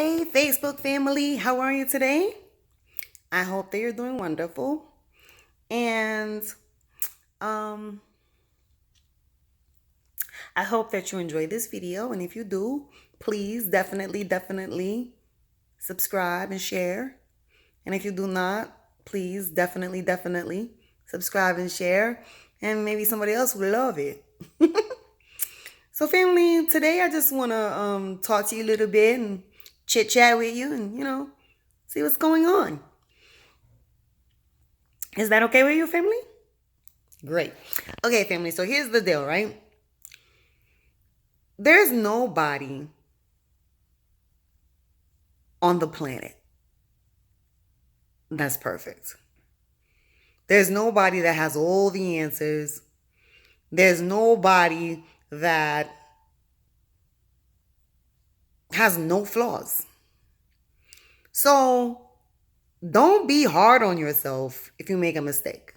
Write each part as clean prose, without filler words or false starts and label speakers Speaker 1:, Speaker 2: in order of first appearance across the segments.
Speaker 1: Hey, Facebook family, how are you today? I hope that you're doing wonderful. And um, I hope that you enjoy this video. And if you do, please definitely subscribe and share. And if you do not, please definitely subscribe and share. And maybe somebody else will love it. So family, today I just want to talk to you a little bit and chit chat with you and, see what's going on. Is that okay with you, family? Great. Okay, family. So here's the deal, right? There's nobody on the planet that's perfect. There's nobody that has all the answers. There's nobody that has no flaws. So don't be hard on yourself if you make a mistake.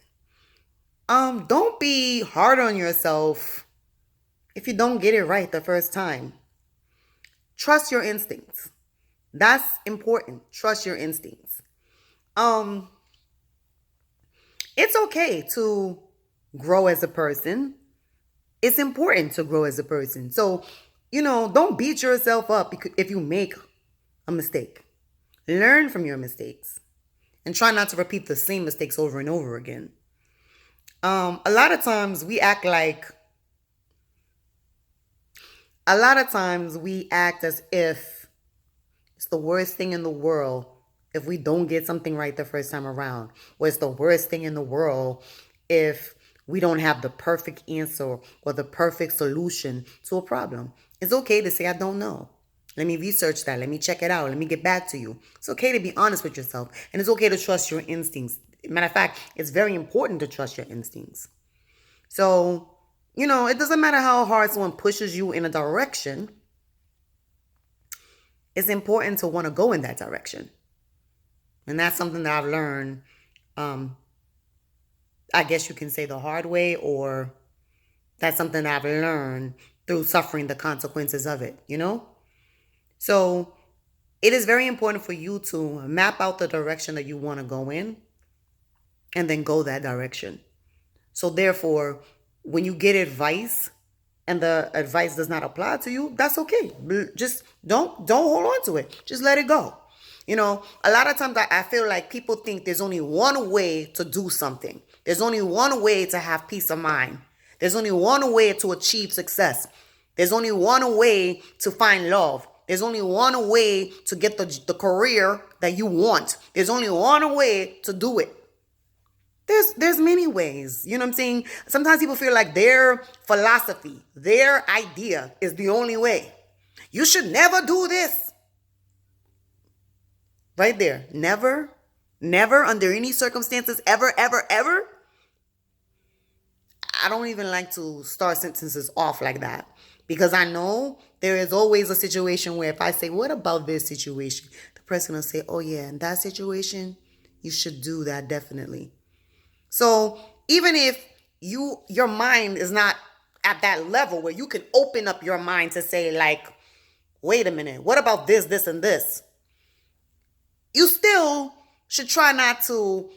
Speaker 1: Don't be hard on yourself if you don't get it right the first time. Trust your instincts. That's important. Trust your instincts. It's okay to grow as a person. It's important to grow as a person. So, don't beat yourself up if you make a mistake. Learn from your mistakes and try not to repeat the same mistakes over and over again. A lot of times we act as if it's the worst thing in the world if we don't get something right the first time around. Or it's the worst thing in the world if we don't have the perfect answer or the perfect solution to a problem. It's okay to say, I don't know. Let me research that. Let me check it out. Let me get back to you. It's okay to be honest with yourself. And it's okay to trust your instincts. Matter of fact, it's very important to trust your instincts. So, it doesn't matter how hard someone pushes you in a direction. It's important to want to go in that direction. And that's something that I've learned, I guess you can say the hard way, or that's something that I've learned through suffering the consequences of it, So it is very important for you to map out the direction that you want to go in and then go that direction. So therefore, when you get advice and the advice does not apply to you, that's okay. Just don't hold on to it. Just let it go. A lot of times I feel like people think there's only one way to do something. There's only one way to have peace of mind. There's only one way to achieve success. There's only one way to find love. There's only one way to get the career that you want. There's only one way to do it. There's many ways. You know what I'm saying? Sometimes people feel like their philosophy, their idea is the only way. You should never do this. Right there. Never under any circumstances, ever. I don't even like to start sentences off like that, because I know there is always a situation where if I say, what about this situation? The person will say, oh yeah, in that situation, you should do that definitely. So even if your mind is not at that level where you can open up your mind to say like, wait a minute, what about this, and this? You still should try not to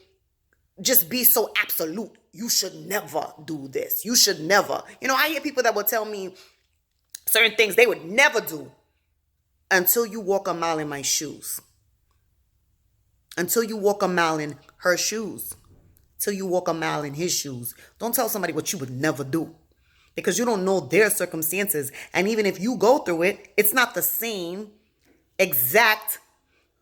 Speaker 1: just be so absolute. You should never do this. You should never. I hear people that will tell me certain things they would never do until you walk a mile in my shoes. Until you walk a mile in her shoes. Till you walk a mile in his shoes. Don't tell somebody what you would never do, because you don't know their circumstances. And even if you go through it, it's not the same exact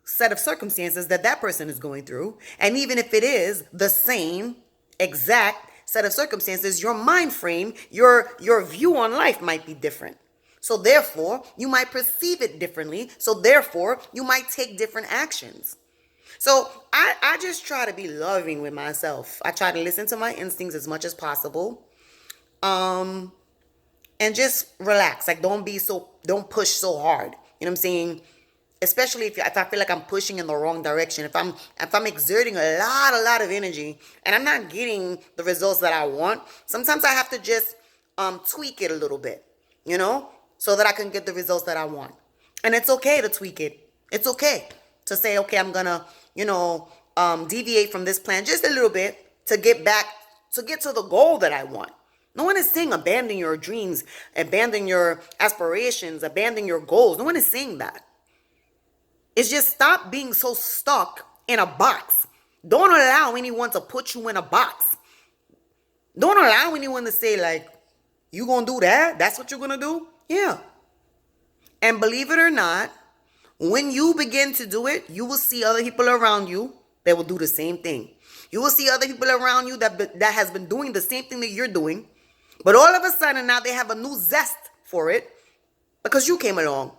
Speaker 1: set of circumstances that person is going through. And even if it is the same exact set of circumstances, your mind frame, your view on life might be different. So therefore, you might perceive it differently. So therefore, you might take different actions. So I just try to be loving with myself. I try to listen to my instincts as much as possible. And just relax. Like, don't push so hard. You know what I'm saying? Especially if I feel like I'm pushing in the wrong direction. If I'm exerting a lot of energy and I'm not getting the results that I want, sometimes I have to just tweak it a little bit, so that I can get the results that I want. And it's okay to tweak it. It's okay to say, okay, I'm gonna, deviate from this plan just a little bit to get to the goal that I want. No one is saying abandon your dreams, abandon your aspirations, abandon your goals. No one is saying that. It's just stop being so stuck in a box. Don't allow anyone to put you in a box. Don't allow anyone to say, like, you gonna do that? That's what you're gonna do? Yeah. And believe it or not, when you begin to do it, you will see other people around you that will do the same thing. You will see other people around you that has been doing the same thing that you're doing. But all of a sudden now they have a new zest for it because you came along.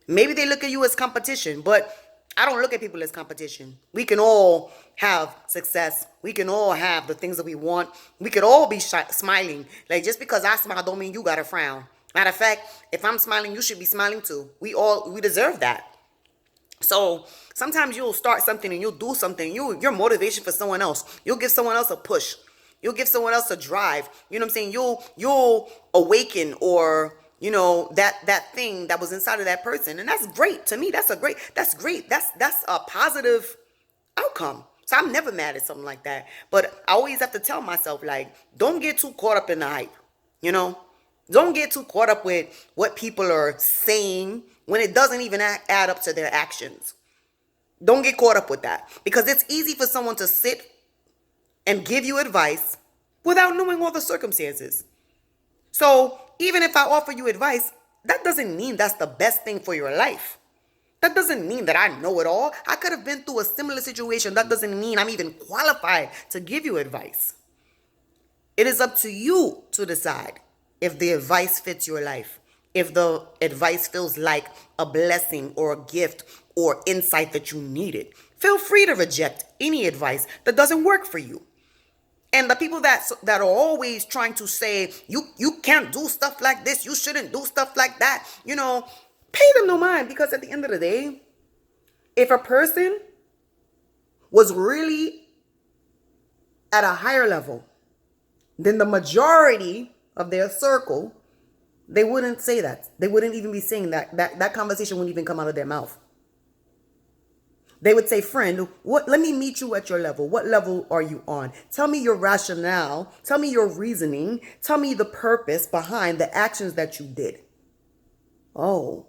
Speaker 1: Maybe they look at you as competition, but I don't look at people as competition. We can all have success. We can all have the things that we want. We could all be smiling. Like, just because I smile don't mean you got to frown. Matter of fact, if I'm smiling, you should be smiling too. We deserve that. So sometimes you'll start something and you'll do something. You're motivation for someone else. You'll give someone else a push. You'll give someone else a drive. You know what I'm saying? You'll awaken or, that thing that was inside of that person. And that's great. To me, that's great. That's a positive outcome. So I'm never mad at something like that. But I always have to tell myself, like, don't get too caught up in the hype. Don't get too caught up with what people are saying when it doesn't even add up to their actions. Don't get caught up with that, because it's easy for someone to sit and give you advice without knowing all the circumstances. So even if I offer you advice, that doesn't mean that's the best thing for your life. That doesn't mean that I know it all. I could have been through a similar situation. That doesn't mean I'm even qualified to give you advice. It is up to you to decide if the advice fits your life, if the advice feels like a blessing or a gift or insight that you needed. Feel free to reject any advice that doesn't work for you. And the people that are always trying to say, you can't do stuff like this, you shouldn't do stuff like that, pay them no mind, because at the end of the day, if a person was really at a higher level than the majority of their circle, they wouldn't say that. They wouldn't even be saying that. That conversation wouldn't even come out of their mouth. They would say, friend, let me meet you at your level. What level are you on? Tell me your rationale. Tell me your reasoning. Tell me the purpose behind the actions that you did. Oh.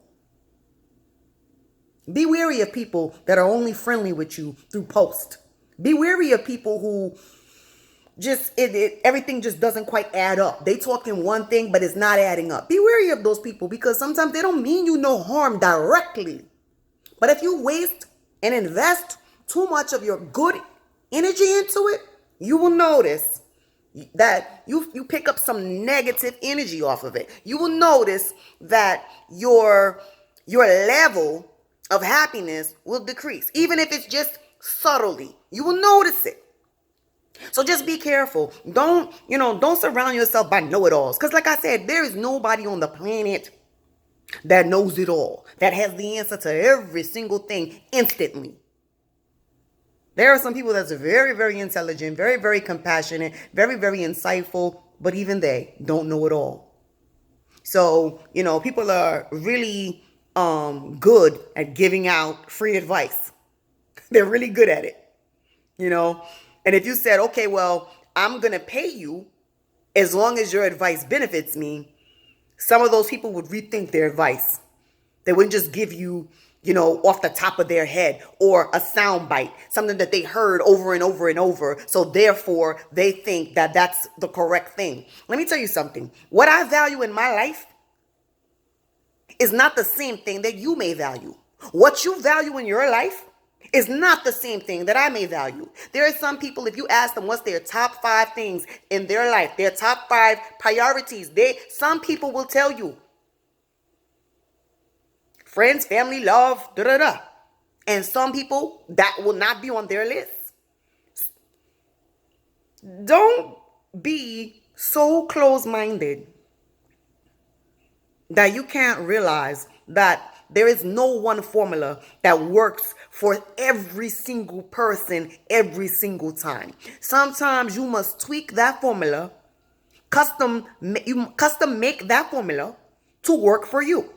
Speaker 1: Be wary of people that are only friendly with you through post. Be wary of people who everything just doesn't quite add up. They talking one thing, but it's not adding up. Be wary of those people, because sometimes they don't mean you no harm directly. But if you waste and invest too much of your good energy into it, you will notice that you pick up some negative energy off of it. You will notice that your level of happiness will decrease, even if it's just subtly. You will notice it. So just be careful. Don't surround yourself by know-it-alls. Because like I said, there is nobody on the planet that knows it all, that has the answer to every single thing instantly. There are some people that's very, very intelligent, very, very compassionate, very, very insightful, but even they don't know it all. So, people are really good at giving out free advice. They're really good at it, And if you said, okay, well, I'm going to pay you as long as your advice benefits me, some of those people would rethink their advice. They wouldn't just give you, off the top of their head, or a sound bite, something that they heard over and over and over. So therefore, they think that that's the correct thing. Let me tell you something. What I value in my life is not the same thing that you may value. What you value in your life is not the same thing that I may value. There are some people, if you ask them what's their top 5 things in their life, their top 5 priorities, some people will tell you friends, family, love, da-da-da. And some people, that will not be on their list. Don't be so close-minded that you can't realize that there is no one formula that works for every single person every single time. Sometimes you must tweak that formula, custom make that formula to work for you.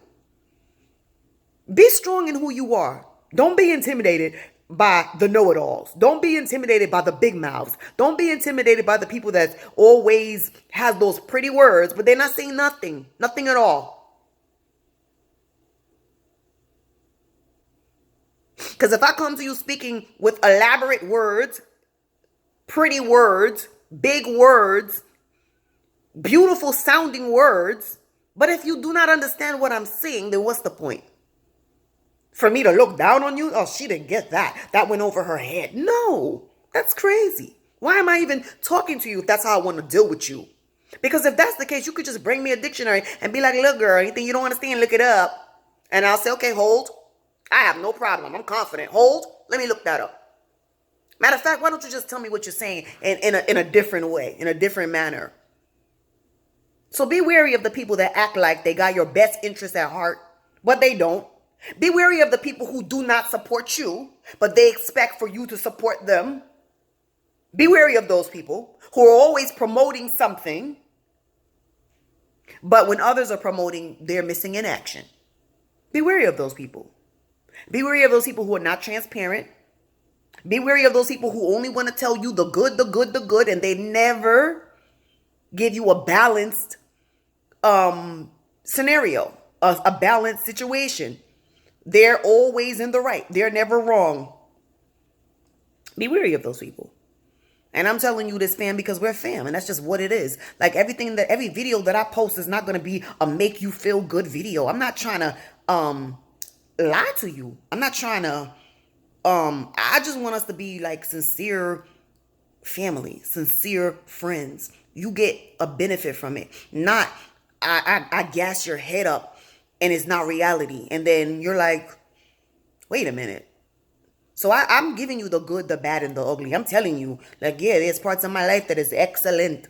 Speaker 1: Be strong in who you are. Don't be intimidated by the know-it-alls. Don't be intimidated by the big mouths. Don't be intimidated by the people that always has those pretty words, but they're not saying nothing. Nothing at all. Because if I come to you speaking with elaborate words, pretty words, big words, beautiful sounding words, but if you do not understand what I'm saying, then what's the point? For me to look down on you? Oh, she didn't get that. That went over her head. No, that's crazy. Why am I even talking to you if that's how I want to deal with you? Because if that's the case, you could just bring me a dictionary and be like, look, girl, anything you don't understand, look it up. And I'll say, okay, hold. I have no problem. I'm confident. Hold. Let me look that up. Matter of fact, why don't you just tell me what you're saying in a different way, in a different manner? So be wary of the people that act like they got your best interest at heart, but they don't. Be wary of the people who do not support you, but they expect for you to support them. Be wary of those people who are always promoting something, but when others are promoting, they're missing in action. Be wary of those people. Be wary of those people who are not transparent. Be wary of those people who only want to tell you the good, the good, the good, and they never give you a balanced scenario, a balanced situation. They're always in the right. They're never wrong. Be wary of those people. And I'm telling you this, fam, because we're fam, and that's just what it is. Like every video that I post is not going to be a make you feel good video. I'm not trying to lie to you. I'm not trying to I just want us to be like sincere family, sincere friends. You get a benefit from it. Not I gas your head up and it's not reality. And then you're like, wait a minute. So I'm giving you the good, the bad, and the ugly. I'm telling you, like, yeah, there's parts of my life that is excellent,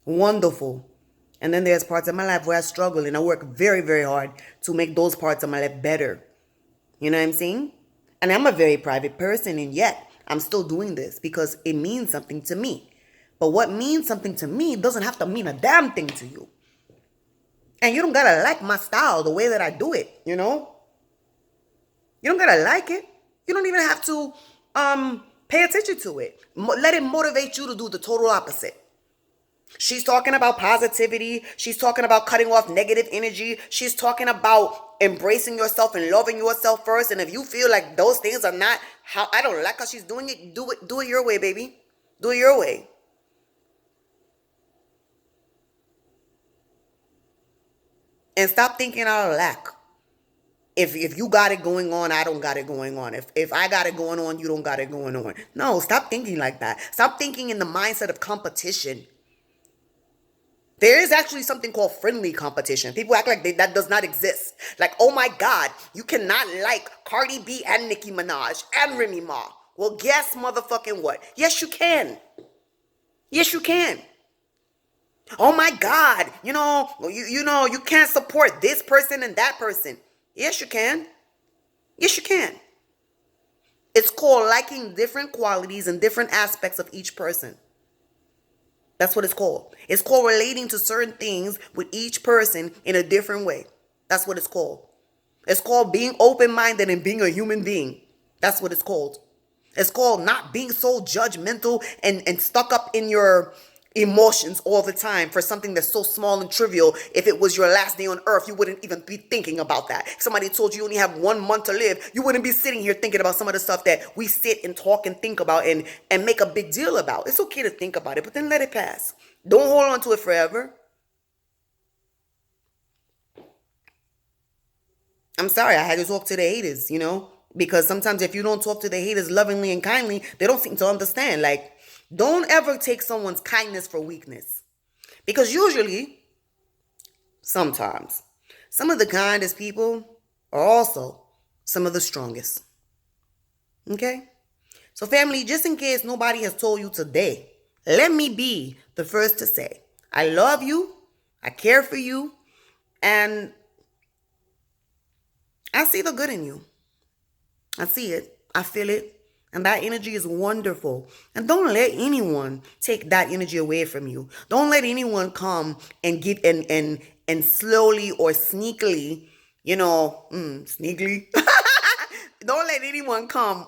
Speaker 1: wonderful. And then there's parts of my life where I struggle and I work very, very hard to make those parts of my life better. You know what I'm saying? And I'm a very private person, and yet I'm still doing this because it means something to me. But what means something to me doesn't have to mean a damn thing to you. And you don't gotta like my style, the way that I do it, you know? You don't gotta like it. You don't even have to pay attention to it. Let it motivate you to do the total opposite. She's talking about positivity. She's talking about cutting off negative energy. She's talking about embracing yourself and loving yourself first. And if you feel like those things are not how, I don't like how she's doing it, do it your way, baby. Do it your way. And stop thinking out of lack. If you got it going on, I don't got it going on. If I got it going on, you don't got it going on. No, stop thinking like that. Stop thinking in the mindset of competition. There is actually something called friendly competition. People act like that does not exist. Like, oh my God, you cannot like Cardi B and Nicki Minaj and Remy Ma. Well, guess motherfucking what? Yes, you can. Yes, you can. Oh my God, you know, you can't support this person and that person. Yes, you can. Yes, you can. It's called liking different qualities and different aspects of each person. That's what it's called. It's called relating to certain things with each person in a different way. That's what it's called. It's called being open-minded and being a human being. That's what it's called. It's called not being so judgmental and stuck up in your emotions all the time for something that's so small and trivial. If it was your last day on earth, you wouldn't even be thinking about that. If somebody told you only have 1 month to live, you wouldn't be sitting here thinking about some of the stuff that we sit and talk and think about and make a big deal about. It's okay to think about it, but then let it pass. Don't hold on to it forever. I'm sorry, I had to talk to the haters, you know, because sometimes if you don't talk to the haters lovingly and kindly, they don't seem to understand. Like, don't ever take someone's kindness for weakness. Because usually, sometimes, some of the kindest people are also some of the strongest. Okay? So family, just in case nobody has told you today, let me be the first to say, I love you, I care for you, and I see the good in you. I see it. I feel it. And that energy is wonderful. And don't let anyone take that energy away from you. Don't let anyone come and give and slowly or sneakily, sneakily, don't let anyone come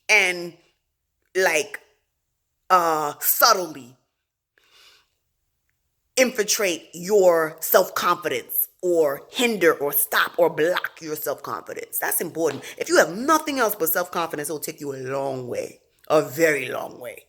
Speaker 1: and like subtly infiltrate your self-confidence or hinder or stop or block your self-confidence. That's important. If you have nothing else but self-confidence, it'll take you a long way, a very long way,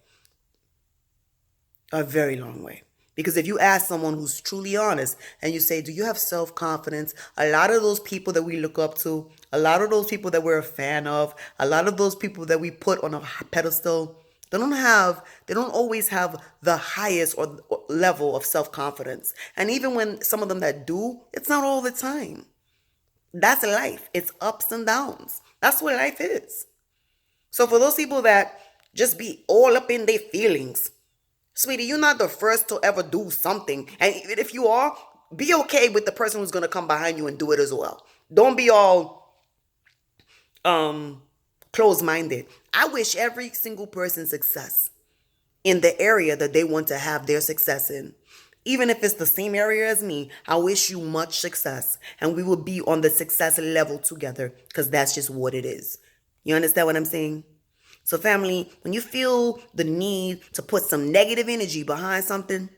Speaker 1: a very long way. Because if you ask someone who's truly honest and you say, do you have self-confidence? A lot of those people that we look up to, a lot of those people that we're a fan of, a lot of those people that we put on a pedestal, they don't always have the highest or level of self-confidence. And even when some of them that do, it's not all the time. That's life. It's ups and downs. That's what life is. So for those people that just be all up in their feelings, sweetie, you're not the first to ever do something. And even if you are, be okay with the person who's going to come behind you and do it as well. Don't be all closed-minded. I wish every single person success in the area that they want to have their success in. Even if it's the same area as me, I wish you much success. And we will be on the success level together because that's just what it is. You understand what I'm saying? So family, when you feel the need to put some negative energy behind something,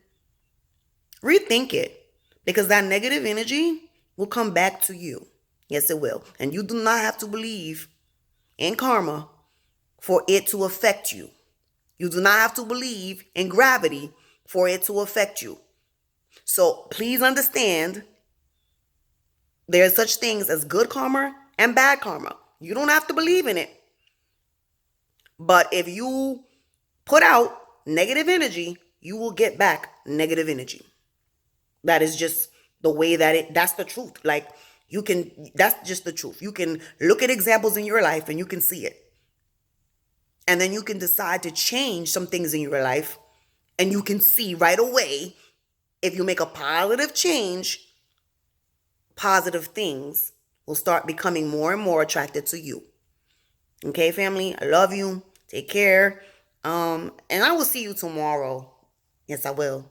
Speaker 1: rethink it. Because that negative energy will come back to you. Yes, it will. And you do not have to believe in karma for it to affect you. You do not have to believe in gravity for it to affect you. So please understand, there are such things as good karma and bad karma. You don't have to believe in it. But if you put out negative energy, you will get back negative energy. That is just the way that's the truth. Like that's just the truth. You can look at examples in your life and you can see it. And then you can decide to change some things in your life and you can see right away if you make a positive change, positive things will start becoming more and more attracted to you. Okay, family, I love you. Take care. And I will see you tomorrow. Yes, I will.